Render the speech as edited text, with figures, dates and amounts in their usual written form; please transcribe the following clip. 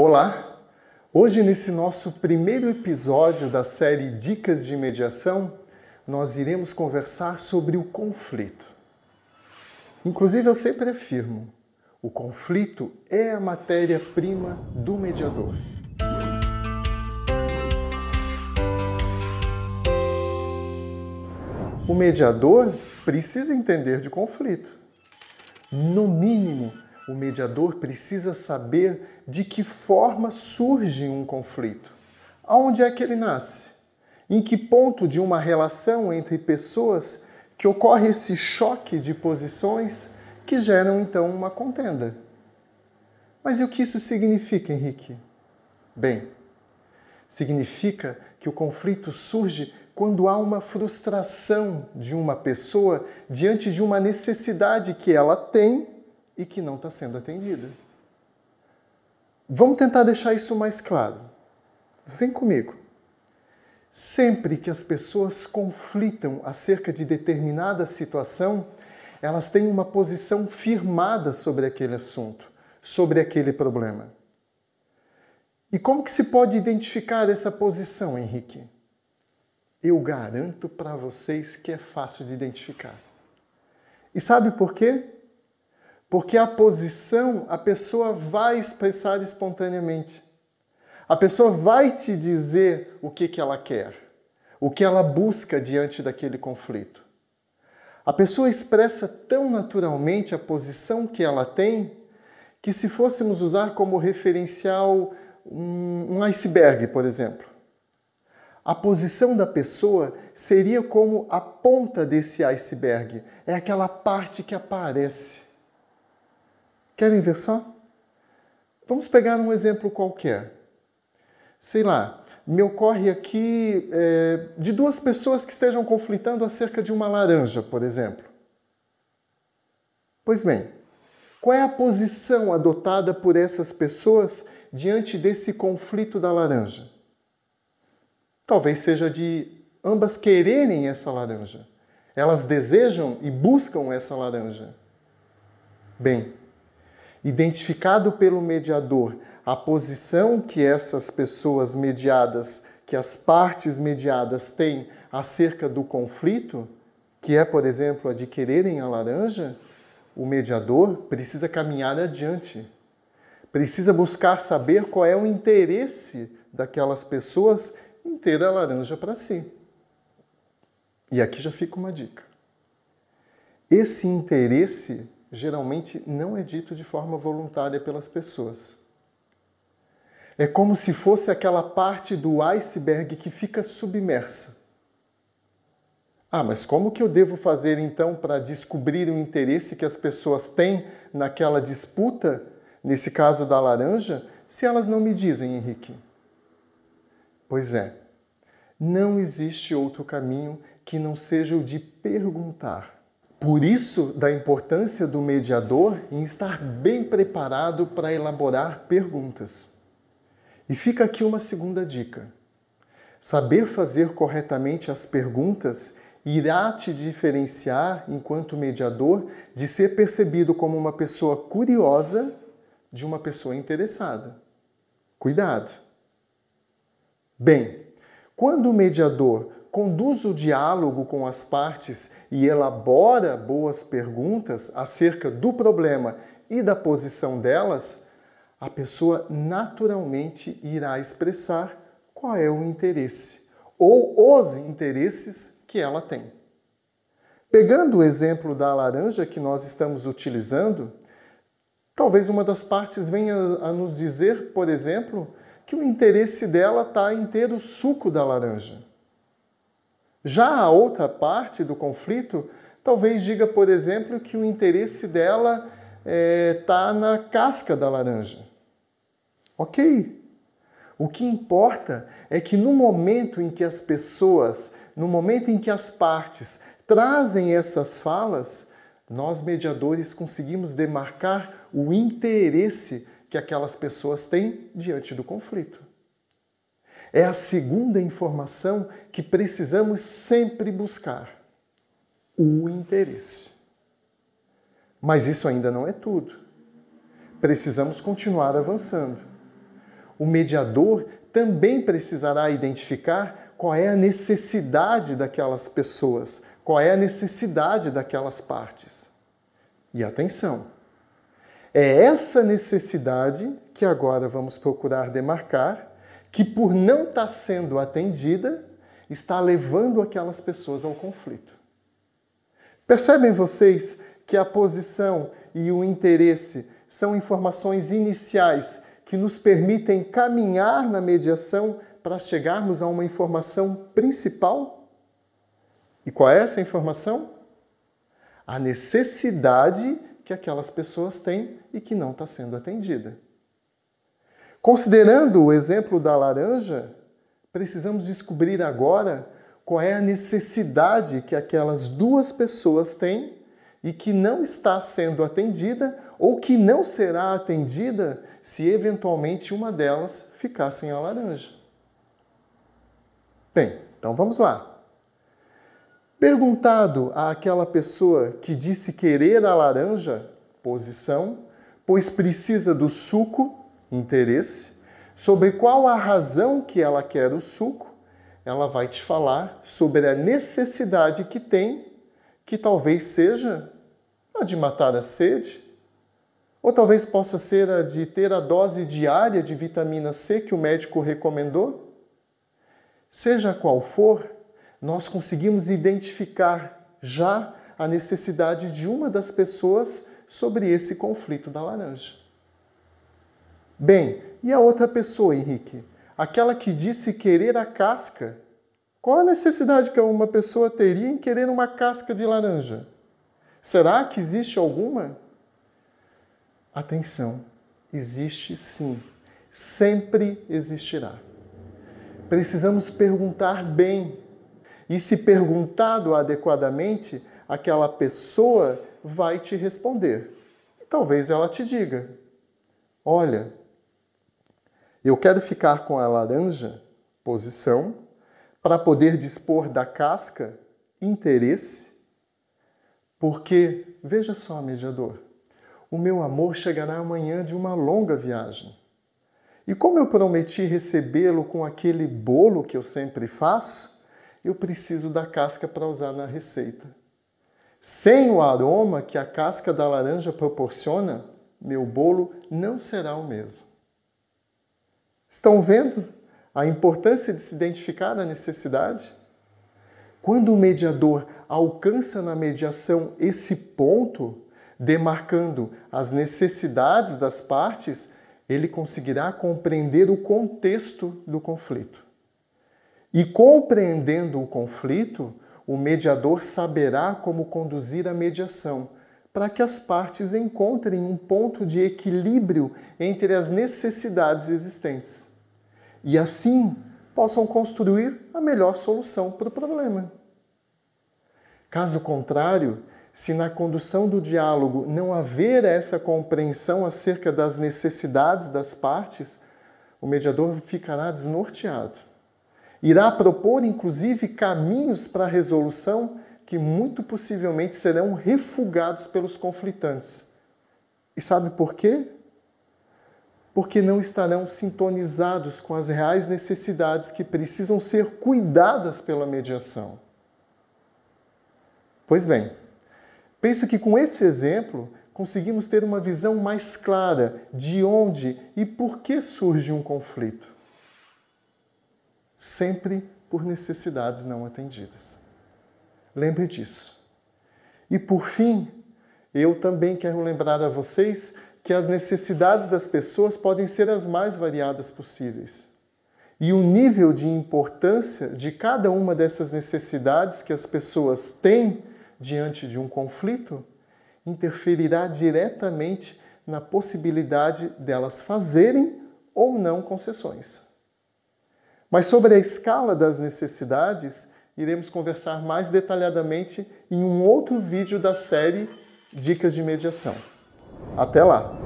Olá! Hoje, nesse nosso primeiro episódio da série Dicas de Mediação, nós iremos conversar sobre o conflito. Inclusive, eu sempre afirmo, o conflito é a matéria-prima do mediador. O mediador precisa entender de conflito. No mínimo, o mediador precisa saber de que forma surge um conflito. Aonde é que ele nasce? Em que ponto de uma relação entre pessoas que ocorre esse choque de posições que geram então uma contenda? Mas e o que isso significa, Henrique? Bem, significa que o conflito surge quando há uma frustração de uma pessoa diante de uma necessidade que ela tem e que não está sendo atendida. Vamos tentar deixar isso mais claro. Vem comigo. Sempre que as pessoas conflitam acerca de determinada situação, elas têm uma posição firmada sobre aquele assunto, sobre aquele problema. E como que se pode identificar essa posição, Henrique? Eu garanto para vocês que é fácil de identificar. E sabe por quê? Porque a posição a pessoa vai expressar espontaneamente. A pessoa vai te dizer o que ela quer, o que ela busca diante daquele conflito. A pessoa expressa tão naturalmente a posição que ela tem que, se fôssemos usar como referencial um iceberg, por exemplo, a posição da pessoa seria como a ponta desse iceberg. É aquela parte que aparece. Querem ver só? Vamos pegar um exemplo qualquer. Sei lá, me ocorre aqui de duas pessoas que estejam conflitando acerca de uma laranja, por exemplo. Pois bem, qual é a posição adotada por essas pessoas diante desse conflito da laranja? Talvez seja de ambas quererem essa laranja. Elas desejam e buscam essa laranja. Bem, identificado pelo mediador a posição que essas pessoas mediadas, que as partes mediadas têm acerca do conflito, que é, por exemplo, a de quererem a laranja, o mediador precisa caminhar adiante. Precisa buscar saber qual é o interesse daquelas pessoas em ter a laranja para si. E aqui já fica uma dica. Esse interesse geralmente não é dito de forma voluntária pelas pessoas. É como se fosse aquela parte do iceberg que fica submersa. Ah, mas como que eu devo fazer então para descobrir o interesse que as pessoas têm naquela disputa, nesse caso da laranja, se elas não me dizem, Henrique? Pois é, não existe outro caminho que não seja o de perguntar. Por isso, da importância do mediador em estar bem preparado para elaborar perguntas. E fica aqui uma segunda dica. Saber fazer corretamente as perguntas irá te diferenciar, enquanto mediador, de ser percebido como uma pessoa curiosa de uma pessoa interessada. Cuidado! Bem, quando o mediador conduz o diálogo com as partes e elabora boas perguntas acerca do problema e da posição delas, a pessoa naturalmente irá expressar qual é o interesse ou os interesses que ela tem. Pegando o exemplo da laranja que nós estamos utilizando, talvez uma das partes venha a nos dizer, por exemplo, que o interesse dela está em ter o suco da laranja. Já a outra parte do conflito talvez diga, por exemplo, que o interesse dela está na casca da laranja. Ok. O que importa é que no momento em que as pessoas, no momento em que as partes trazem essas falas, nós mediadores conseguimos demarcar o interesse que aquelas pessoas têm diante do conflito. É a segunda informação que precisamos sempre buscar: o interesse. Mas isso ainda não é tudo. Precisamos continuar avançando. o mediador também precisará identificar qual é a necessidade daquelas pessoas, qual é a necessidade daquelas partes. E atenção, é essa necessidade que agora vamos procurar demarcar, que por não estar sendo atendida, está levando aquelas pessoas ao conflito. Percebem vocês que a posição e o interesse são informações iniciais que nos permitem caminhar na mediação para chegarmos a uma informação principal? E qual é essa informação? A necessidade que aquelas pessoas têm e que não está sendo atendida. Considerando o exemplo da laranja, precisamos descobrir agora qual é a necessidade que aquelas duas pessoas têm e que não está sendo atendida ou que não será atendida se eventualmente uma delas ficar sem a laranja. Bem, então vamos lá. Perguntado àquela pessoa que disse querer a laranja, posição, pois precisa do suco, interesse, sobre qual a razão que ela quer o suco, ela vai te falar sobre a necessidade que tem, que talvez seja a de matar a sede, ou talvez possa ser a de ter a dose diária de vitamina C que o médico recomendou. Seja qual for, nós conseguimos identificar já a necessidade de uma das pessoas sobre esse conflito da laranja. Bem, e a outra pessoa, Henrique? Aquela que disse querer a casca. Qual a necessidade que uma pessoa teria em querer uma casca de laranja? Será que existe alguma? Atenção, existe sim. Sempre existirá. Precisamos perguntar bem. E se perguntado adequadamente, aquela pessoa vai te responder. E talvez ela te diga: olha, eu quero ficar com a laranja, posição, para poder dispor da casca, interesse, porque, veja só, mediador, o meu amor chegará amanhã de uma longa viagem. E como eu prometi recebê-lo com aquele bolo que eu sempre faço, eu preciso da casca para usar na receita. Sem o aroma que a casca da laranja proporciona, meu bolo não será o mesmo. Estão vendo a importância de se identificar a necessidade? Quando o mediador alcança na mediação esse ponto, demarcando as necessidades das partes, ele conseguirá compreender o contexto do conflito. E compreendendo o conflito, o mediador saberá como conduzir a mediação, para que as partes encontrem um ponto de equilíbrio entre as necessidades existentes. E assim possam construir a melhor solução para o problema. Caso contrário, se na condução do diálogo não haver essa compreensão acerca das necessidades das partes, o mediador ficará desnorteado. Irá propor, inclusive, caminhos para a resolução que muito possivelmente serão refugados pelos conflitantes. E sabe por quê? Porque não estarão sintonizados com as reais necessidades que precisam ser cuidadas pela mediação. Pois bem, penso que com esse exemplo conseguimos ter uma visão mais clara de onde e por que surge um conflito. Sempre por necessidades não atendidas. Lembre disso. E por fim, eu também quero lembrar a vocês que as necessidades das pessoas podem ser as mais variadas possíveis. E o nível de importância de cada uma dessas necessidades que as pessoas têm diante de um conflito interferirá diretamente na possibilidade delas fazerem ou não concessões. Mas sobre a escala das necessidades, iremos conversar mais detalhadamente em um outro vídeo da série Dicas de Mediação. Até lá!